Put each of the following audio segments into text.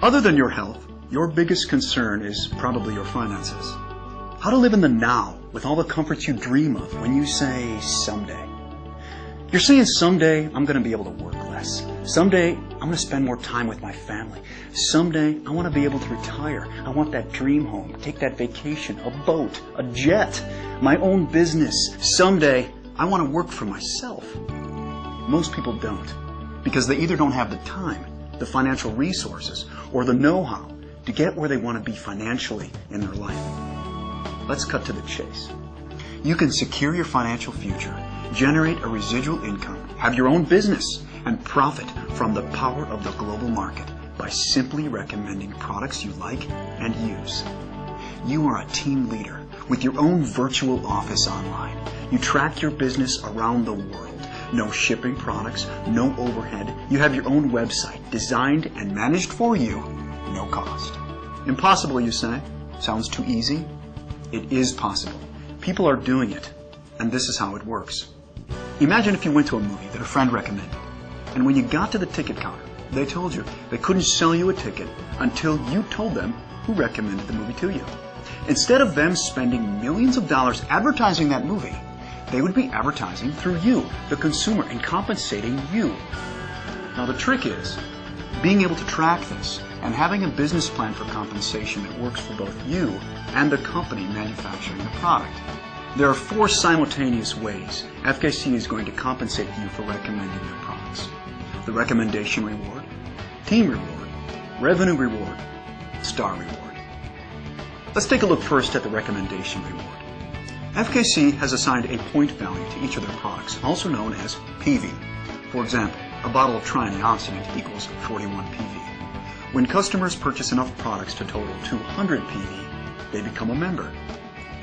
Other than your health, your biggest concern is probably your finances. How to live in the now with all the comforts you dream of when you say someday. You're saying someday I'm going to be able to work less. Someday I'm going to spend more time with my family. Someday I want to be able to retire. I want that dream home, take that vacation, a boat, a jet, my own business. Someday I want to work for myself. Most people don't, because they either don't have the time, the financial resources, or the know-how to get where they want to be financially in their life. Let's cut to the chase. You can secure your financial future, generate a residual income, have your own business, and profit from the power of the global market by simply recommending products you like and use. You are a team leader with your own virtual office online. You track your business around the world. No shipping products, no overhead. You have your own website designed and managed for you, no cost. Impossible, you say? Sounds too easy? It is possible. People are doing it, and this is how it works. Imagine if you went to a movie that a friend recommended, and when you got to the ticket counter, they told you they couldn't sell you a ticket until you told them who recommended the movie to you. Instead of them spending millions of dollars advertising that movie, they would be advertising through you, the consumer, and compensating you. Now the trick is being able to track this and having a business plan for compensation that works for both you and the company manufacturing the product. There are 4 simultaneous ways FKC is going to compensate you for recommending their products: the recommendation reward, team reward, revenue reward, star reward. Let's take a look first at the recommendation reward. FKC has assigned a point value to each of their products, also known as PV. For example, a bottle of triantioxidant equals 41 PV. When customers purchase enough products to total 200 PV, they become a member.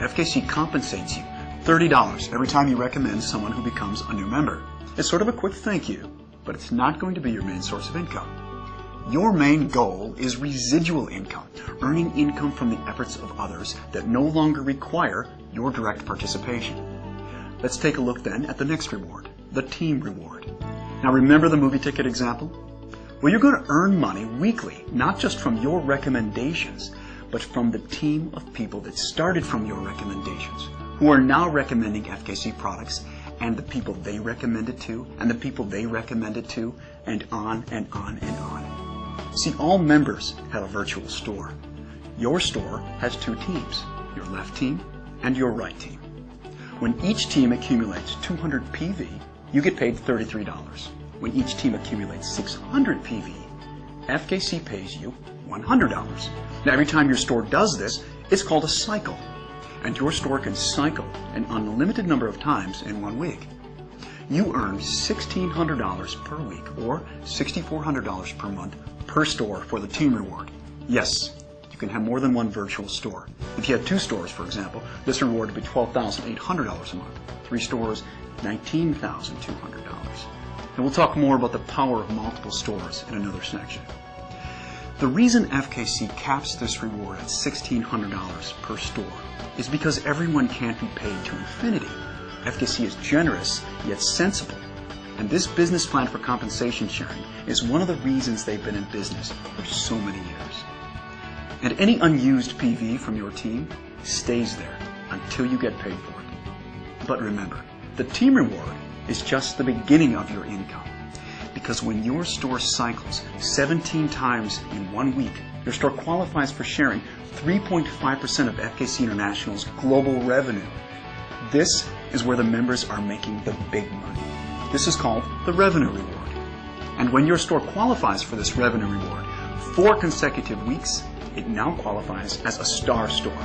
FKC compensates you $30 every time you recommend someone who becomes a new member. It's sort of a quick thank you, but it's not going to be your main source of income. Your main goal is residual income, earning income from the efforts of others that no longer require your direct participation. Let's take a look then at the next reward, the team reward. Now remember the movie ticket example? Well, you're going to earn money weekly, not just from your recommendations, but from the team of people that started from your recommendations, who are now recommending FKC products, and the people they recommended to, and the people they recommended to, and on and on and on. See, all members have a virtual store. Your store has 2 teams, your left team and your right team. When each team accumulates 200 PV, you get paid $33. When each team accumulates 600 PV, FKC pays you $100. Now, every time your store does this, it's called a cycle. And your store can cycle an unlimited number of times in 1 week. You earn $1,600 per week or $6,400 per month per store for the team reward. Yes, you can have more than one virtual store. If you had 2 stores, for example, this reward would be $12,800 a month. 3 stores, $19,200. And we'll talk more about the power of multiple stores in another section. The reason FKC caps this reward at $1,600 per store is because everyone can't be paid to infinity. FKC is generous, yet sensible. And this business plan for compensation sharing is one of the reasons they've been in business for so many years. And any unused PV from your team stays there until you get paid for it. But remember, the team reward is just the beginning of your income. Because when your store cycles 17 times in 1 week, your store qualifies for sharing 3.5% of FKC International's global revenue. This is where the members are making the big money. This is called the revenue reward. And when your store qualifies for this revenue reward 4 consecutive weeks, it now qualifies as a star store.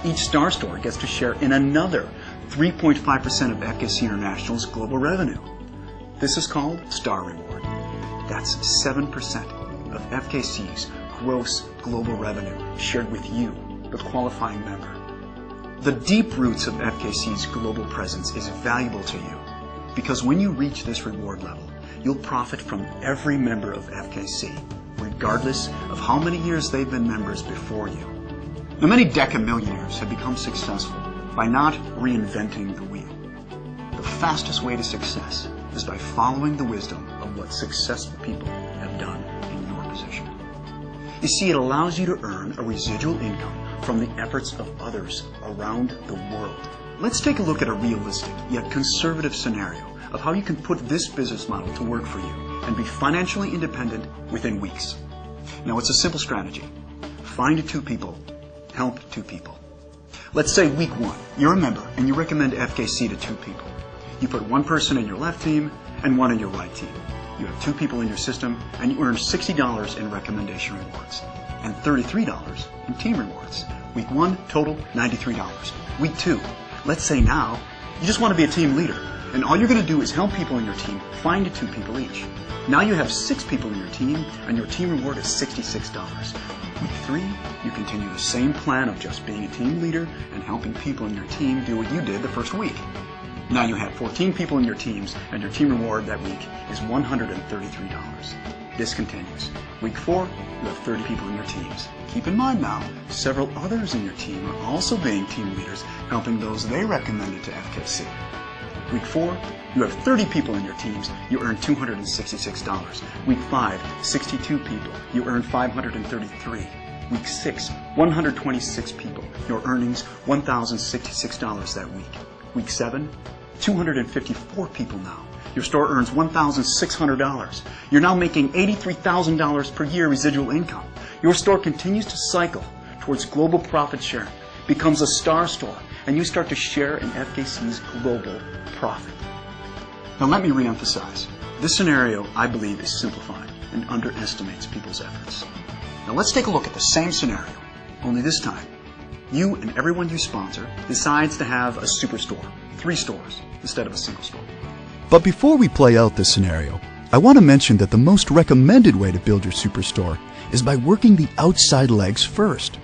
Each star store gets to share in another 3.5% of FKC International's global revenue. This is called star reward. That's 7% of FKC's gross global revenue shared with you, the qualifying member. The deep roots of FKC's global presence is valuable to you because when you reach this reward level, you'll profit from every member of FKC, regardless of how many years they've been members before you. Now, many decamillionaires have become successful by not reinventing the wheel. The fastest way to success is by following the wisdom of what successful people have done in your position. You see, it allows you to earn a residual income from the efforts of others around the world. Let's take a look at a realistic yet conservative scenario of how you can put this business model to work for you and be financially independent within weeks. Now, it's a simple strategy. Find 2 people, help 2 people. Let's say week 1, you're a member and you recommend FKC to 2 people. You put 1 person in your left team and 1 in your right team. You have 2 people in your system and you earn $60 in recommendation rewards and $33 in team rewards. Week 1, total $93. Week 2, let's say now you just want to be a team leader and all you're going to do is help people in your team find 2 people each. Now you have 6 people in your team and your team reward is $66. Week 3, you continue the same plan of just being a team leader and helping people in your team do what you did the first week. Now you have 14 people in your teams and your team reward that week is $133. This continues. Week 4, you have 30 people in your teams. Keep in mind now, several others in your team are also being team leaders, helping those they recommended to FKC. Week 4, you have 30 people in your teams, you earn $266. Week 5, 62 people, you earn $533. Week 6, 126 people, your earnings $1,066 that week. Week 7, 254 people now. Your store earns $1,600. You're now making $83,000 per year residual income. Your store continues to cycle towards global profit sharing, becomes a star store, and you start to share in FKC's global profit. Now let me reemphasize. This scenario, I believe, is simplified and underestimates people's efforts. Now let's take a look at the same scenario, only this time, you and everyone you sponsor decides to have a superstore, 3 stores, instead of a single store. But before we play out this scenario, I want to mention that the most recommended way to build your superstore is by working the outside legs first.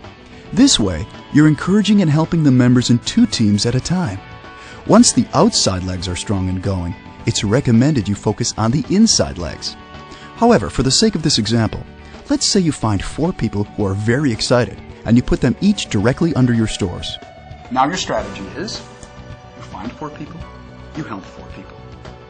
This way, you're encouraging and helping the members in 2 teams at a time. Once the outside legs are strong and going, it's recommended you focus on the inside legs. However, for the sake of this example, let's say you find 4 people who are very excited and you put them each directly under your stores. Now your strategy is, you find 4 people, you help 4 people.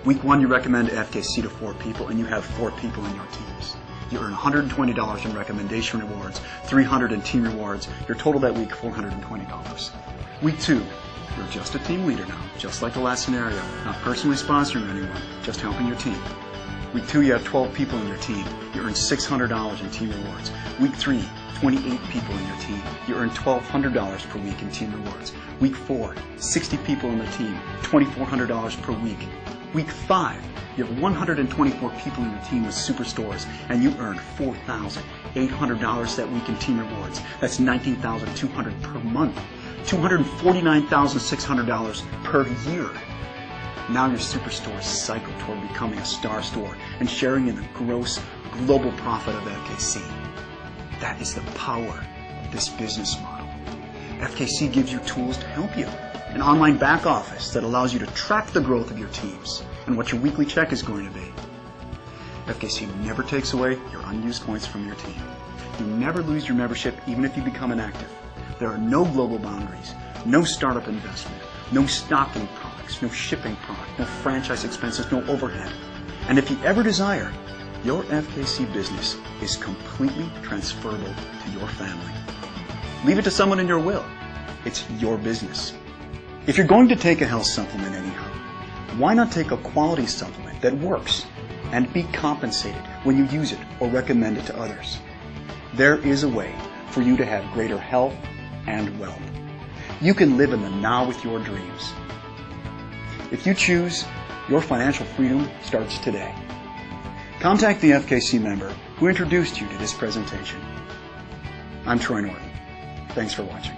Week 1, you recommend FKC to 4 people and you have 4 people in your teams. You earn $120 in recommendation rewards, $300 in team rewards, your total that week $420. Week 2, you're just a team leader now, just like the last scenario, not personally sponsoring anyone, just helping your team. Week 2, you have 12 people in your team, you earn $600 in team rewards. Week 3, 28 people in your team, you earn $1,200 per week in team rewards. Week 4, 60 people in the team, $2,400 per week. Week 5, you have 124 people in your team with superstores, and you earn $4,800 that week in team rewards. That's $19,200 per month, $249,600 per year. Now your superstores cycle toward becoming a star store and sharing in the gross global profit of FKC. That is the power of this business model. FKC gives you tools to help you. An online back office that allows you to track the growth of your teams and what your weekly check is going to be. FKC never takes away your unused points from your team. You never lose your membership even if you become inactive. There are no global boundaries, no startup investment, no stocking products, no shipping product, no franchise expenses, no overhead. And if you ever desire, your FKC business is completely transferable to your family. Leave it to someone in your will. It's your business. If you're going to take a health supplement anyhow, why not take a quality supplement that works and be compensated when you use it or recommend it to others? There is a way for you to have greater health and wealth. You can live in the now with your dreams. If you choose, your financial freedom starts today. Contact the FKC member who introduced you to this presentation. I'm Troy Norton. Thanks for watching.